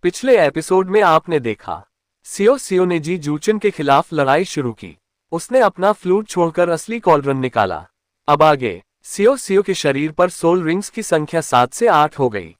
पिछले एपिसोड में आपने देखा सियो सियो ने जी जूचन के खिलाफ लड़ाई शुरू की। उसने अपना फ्लूट छोड़कर असली कॉल्ड्रन निकाला। अब आगे सियो सियो के शरीर पर सोल रिंग्स की संख्या 7 से 8 हो गई।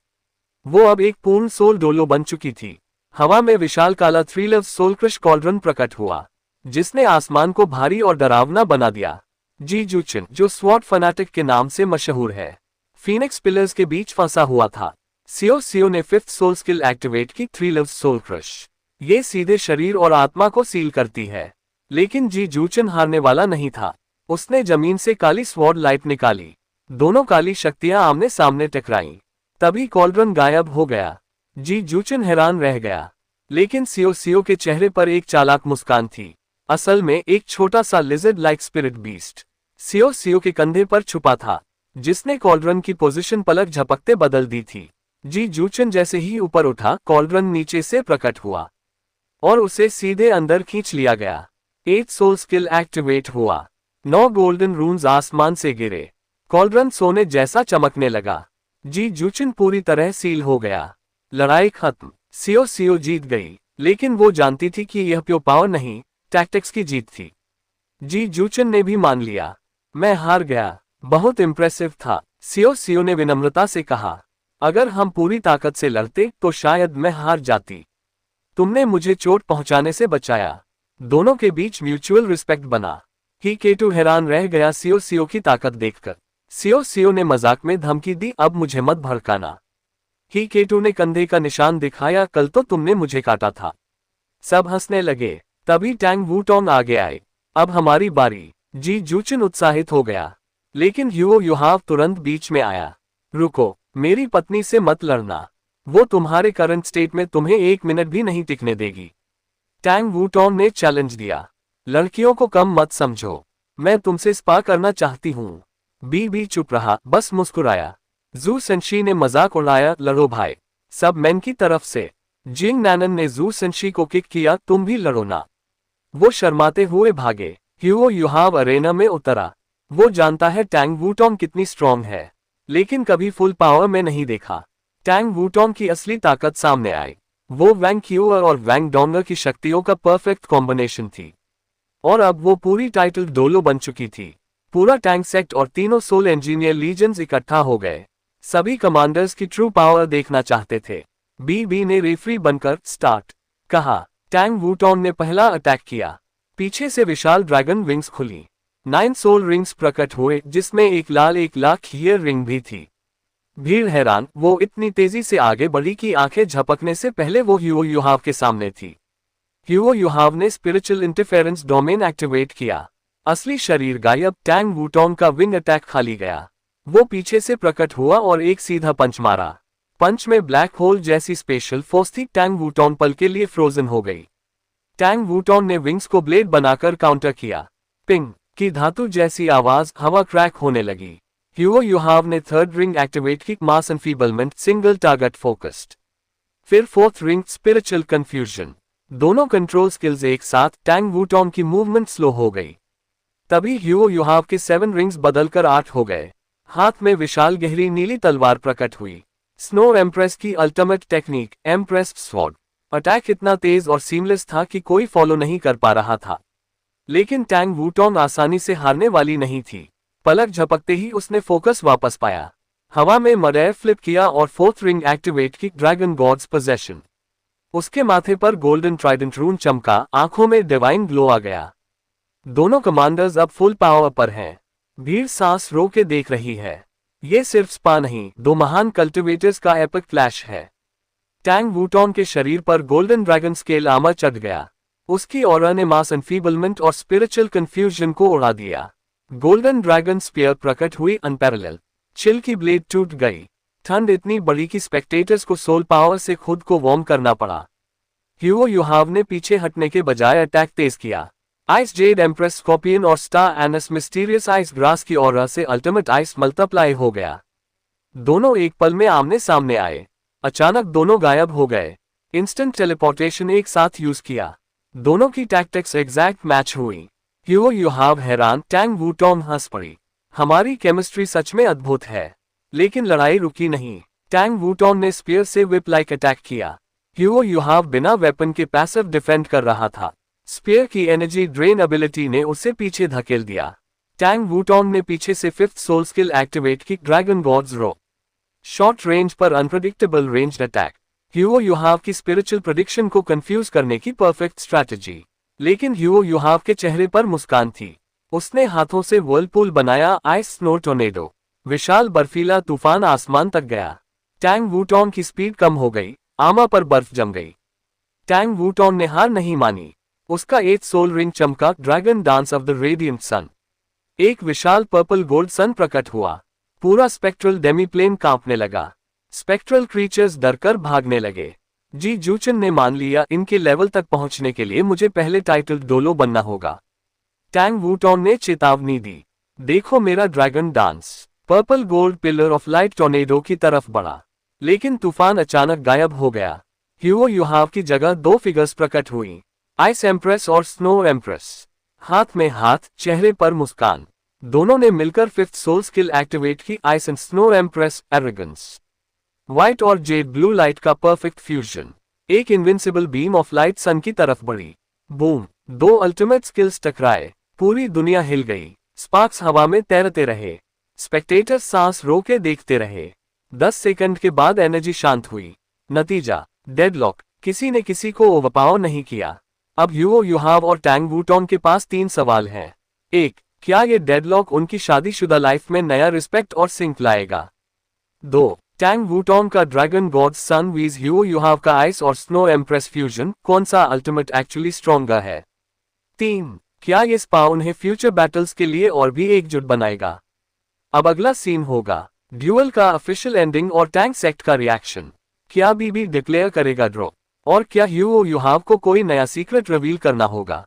वो अब एक पूर्ण सोल डोलो बन चुकी थी। हवा में विशाल काला थ्रीलेव सोल क्रश कॉल्ड्रन प्रकट हुआ, जिसने आसमान को भारी और डरावना बना दिया। जी जूचन, जो स्वॉर्ड फनाटिक के नाम से मशहूर है, फीनिक्स पिलर्स के बीच फंसा हुआ था। सियो सियो ने 5th सोल स्किल एक्टिवेट की, थ्रीलेव सोल क्रश। ये सीधे शरीर और आत्मा को सील करती है। लेकिन जी जूचन हारने वाला नहीं था। उसने जमीन से काली स्वॉर्ड लाइट निकाली। दोनों काली शक्तियां आमने सामने टकराईं। तभी कॉल्ड्रन गायब हो गया। जी जूचन हैरान रह गया, लेकिन सियो सियो के चेहरे पर एक चालाक मुस्कान थी। असल में एक छोटा सा लिजर्ड लाइक स्पिरिट बीस्ट सियो सियो के कंधे पर छुपा था, जिसने कॉल्ड्रन की पोजीशन पलक झपकते बदल दी थी। जी जूचन जैसे ही ऊपर उठा, कॉल्ड्रन नीचे से प्रकट हुआ और उसे सीधे अंदर खींच लिया गया। 8th सोल स्किल एक्टिवेट हुआ। 9 गोल्डन रून्स आसमान से गिरे। कॉल्ड्रन सोने जैसा चमकने लगा। जी जूचन पूरी तरह सील हो गया। लड़ाई खत्म। सियो सियो जीत गई, लेकिन वो जानती थी कि यह प्योर पावर नहीं, टैक्टिक्स की जीत थी। जी जूचन ने भी मान लिया, मैं हार गया। बहुत इम्प्रेसिव था, सियो सियो ने विनम्रता से कहा। अगर हम पूरी ताकत से लड़ते तो शायद मैं हार जाती। तुमने मुझे चोट पहुंचाने से बचाया। दोनों के बीच म्यूचुअल रिस्पेक्ट बना। हिकेटू हैरान रह गया सियो सियो की ताकत देखकर। सियो सियो ने मजाक में धमकी दी, अब मुझे मत भड़काना। हिकेटू ने कंधे का निशान दिखाया, कल तो तुमने मुझे काटा था। सब हंसने लगे। तभी टैंग वूटोंग आगे आए। अब हमारी बारी। जी जूचन उत्साहित हो गया, लेकिन ह्यूओ युहाव तुरंत बीच में आया। रुको, मेरी पत्नी से मत लड़ना। वो तुम्हारे करंट स्टेट में तुम्हें 1 मिनट भी नहीं टिकने देगी। टैंग वूटोंग ने चैलेंज दिया। लड़कियों को कम मत समझो, मैं तुमसे स्पा करना चाहती हूँ। बी चुप रहा, बस मुस्कुराया। जू सेंशी ने मजाक उड़ाया, लड़ो भाई, सब मैन की तरफ से। जिंग नैनन ने जू सेंशी को किक किया, तुम भी लड़ो ना। वो शर्माते हुए भागे। ह्यूओ युहाव अरेना में उतरा। वो जानता है टैंग वूटोंग कितनी स्ट्रॉन्ग है, लेकिन कभी फुल पावर में नहीं देखा। टैंग वूटोंग की असली ताकत सामने आई। वो वैंग क्यूअर और वैंग डोंगर की शक्तियों का परफेक्ट कॉम्बिनेशन थी, और अब वो पूरी टाइटल डोलो बन चुकी थी। पूरा टैंक सेक्ट और तीनों सोल इंजीनियर लीजन्स इकट्ठा हो गए। सभी कमांडर्स की ट्रू पावर देखना चाहते थे। बी ने रेफरी बनकर स्टार्ट कहा। टैंग वूटोंग ने पहला अटैक किया। पीछे से विशाल ड्रैगन विंग्स खुली। 9 सोल रिंग्स प्रकट हुए, जिसमें एक लाख हीयर रिंग भी थी। भीड़ हैरान, वो इतनी तेजी से आगे बढ़ी कि आंखें झपकने से पहले वो ह्यूओ युहाव के सामने थी। ह्यूओ युहाव ने स्पिरिचुअल इंटरफेरेंस डोमेन एक्टिवेट किया। असली शरीर गायब। टैंग वूटोंग का विंग अटैक खाली गया। वो पीछे से प्रकट हुआ और एक सीधा पंच मारा। पंच में ब्लैक होल जैसी स्पेशल फोर्स थी। टैंग वूटोंग पल के लिए फ्रोजन हो गई। टैंग वूटोंग ने विंग्स को ब्लेड बनाकर काउंटर किया। पिंग की धातु जैसी आवाज, हवा क्रैक होने लगी। ह्यूओ युहाव ने 3rd रिंग एक्टिवेट की, मास एनफीबलमेंट, सिंगल टारगेट फोकस्ड। फिर 4th रिंग, स्पिरिचुअल कंफ्यूजन। दोनों कंट्रोल स्किल्स एक साथ। टैंग वूटोंग की मूवमेंट स्लो हो गई। तभी ह्यूओ युहाव के 7 रिंग्स बदलकर 8 हो गए। हाथ में विशाल गहरी नीली तलवार प्रकट हुई। स्नो एम्प्रेस की ultimate technique, empress sword. Attack इतना तेज और सीमलेस था कि कोई फॉलो नहीं कर पा रहा था। लेकिन टैंग वूटोंग आसानी से हारने वाली नहीं थी। पलक झपकते ही उसने फोकस वापस पाया। हवा में मडेयर फ्लिप किया और 4th रिंग एक्टिवेट की, ड्रैगन गॉड्स पोजेशन। उसके माथे पर गोल्डन ट्राइडेंट रून चमका, आंखों में डिवाइन ग्लो आ गया। दोनों कमांडर्स अब फुल पावर पर हैं। भीड़ सांस रोके देख रही है। ये सिर्फ स्पा नहीं, 2 महान कल्टिवेटर्स का एपिक क्लैश है। टैंग वूटोंग के शरीर पर गोल्डन ड्रैगन स्केल आर्मर चढ़ गया। उसकी ऑरा ने मास एनफीबलमेंट और स्पिरिचुअल कंफ्यूजन को उड़ा दिया। गोल्डन ड्रैगन स्पीयर प्रकट हुई, अनपैरेलल। चिल की ब्लेड टूट गई। ठंड इतनी बड़ी कि स्पेक्टेटर्स को सोल पावर से खुद को वार्म करना पड़ा। ह्यूओ युहाव ने पीछे हटने के बजाय अटैक तेज किया। आइस जेड एम्प्रेस स्कॉर्पियन और star anus mysterious ice grass की ऑरा से अल्टीमेट आइस मल्टीप्लाई हो गया। दोनों एक पल में आमने सामने आए। अचानक दोनों गायब हो गए। इंस्टेंट टेलीपोर्टेशन एक साथ यूज किया। दोनों की टैक्टिक्स एग्जैक्ट मैच हुई। ह्यूओ युहाव हैरान, टैंग वूटोंग हंस पड़ी। हमारी केमिस्ट्री सच में अद्भुत है। लेकिन लड़ाई रुकी नहीं। टैंग वूटोंग ने स्पीयर से विप लाइक अटैक किया। ह्यूओ युहाव बिना वेपन के पैसिव डिफेंड कर रहा था। स्पीयर की एनर्जी ड्रेन एबिलिटी ने उसे पीछे धकेल दिया। टैंग वूटोंग ने पीछे से फिफ्थ सोल स्किल एक्टिवेट की, ड्रैगन गॉड्स रो। शॉर्ट रेंज पर अनप्रेडिक्टेबल रेंज्ड अटैक। ह्यूओ युहाव की स्पिरिचुअल प्रेडिक्शन को कंफ्यूज करने की परफेक्ट स्ट्रैटेजी। लेकिन ह्यूओ युहाव के चेहरे पर मुस्कान थी। उसने हाथों से वर्लपूल बनाया, आइस स्नो टोर्नेडो। विशाल बर्फीला तूफान आसमान तक गया। टैंग वूटोंग की स्पीड कम हो गई, आमा पर बर्फ जम गई। टैंग वूटोंग ने हार नहीं मानी। उसका 8 सोल रिंग चमका, dragon dance of the radiant sun. एक विशाल पर्पल गोल्ड सन प्रकट हुआ। पूरा स्पेक्ट्रल डेमीप्लेन कांपने लगा। स्पेक्ट्रल क्रीचर्स डरकर भागने लगे। जी जूचन ने मान लिया, इनके लेवल तक पहुंचने के लिए मुझे पहले टाइटल डोलो बनना होगा। टैंग वूटोंग ने चेतावनी दी, देखो मेरा dragon dance. Purple gold pillar of light tornado की तरफ बढ़ा, लेकिन तूफान अचानक गायब हो गया। ह्यूओ युहाव की जगह 2 फिगर्स प्रकट हुई, आइस एम्प्रेस और स्नो एम्प्रेस। हाथ में हाथ, चेहरे पर मुस्कान। दोनों ने मिलकर फिफ्थ सोल स्किल एक्टिवेट की, ice and snow empress arrogance. White और जेड ब्लू लाइट का परफेक्ट फ्यूजन। एक इनविंसिबल बीम ऑफ लाइट सन की तरफ बढ़ी। बूम, 2 अल्टीमेट स्किल्स टकराए, पूरी दुनिया हिल गई। स्पार्क्स हवा में तैरते रहे। स्पेक्टेटर्स सांस रोके देखते रहे। 10 सेकंड के बाद एनर्जी शांत हुई। नतीजा, डेडलॉक। किसी ने किसी को ओवरपावर नहीं किया। अब ह्यूओ युहाव और टैंग वूटोंग के पास 3 सवाल हैं। 1. क्या ये डेडलॉक उनकी शादीशुदा लाइफ में नया रिस्पेक्ट और सिंक लाएगा? 2. टैंग वूटोंग का ड्रैगन गॉड्स सन वीज ह्यूओ युहाव का आइस और स्नो एम्प्रेस फ्यूजन, कौन सा अल्टीमेट एक्चुअली स्ट्रॉन्गर है? 3. क्या ये स्पा उन्हें फ्यूचर बैटल्स के लिए और भी एकजुट बनाएगा? अब अगला सीन होगा ड्यूअल का ऑफिशियल एंडिंग और टैंग सेक्ट का रिएक्शन। क्या बीबी डिक्लेयर करेगा ड्रॉ? और क्या ह्यूओ युहाव को कोई नया सीक्रेट रिवील करना होगा?